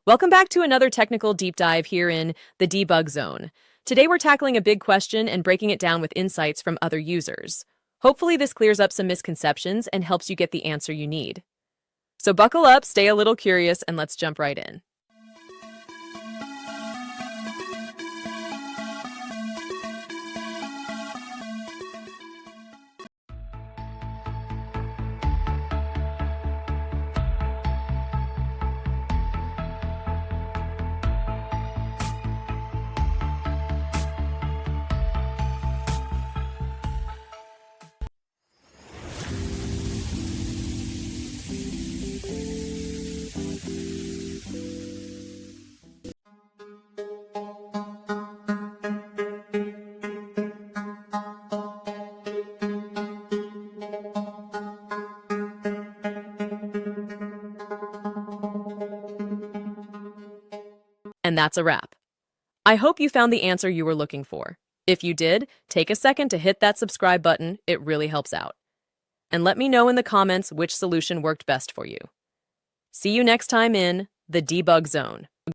Welcome back to another technical deep dive here in the debug zone. Today we're tackling a big question and breaking it down with insights from other users. Hopefully this clears up some misconceptions and helps you get the answer you need. So buckle up, stay a little curious, and let's jump right in. And that's a wrap. I hope you found the answer you were looking for. If you did, take a second to hit that subscribe button. It really helps out. And let me know in the comments which solution worked best for you. See you next time in the debug zone.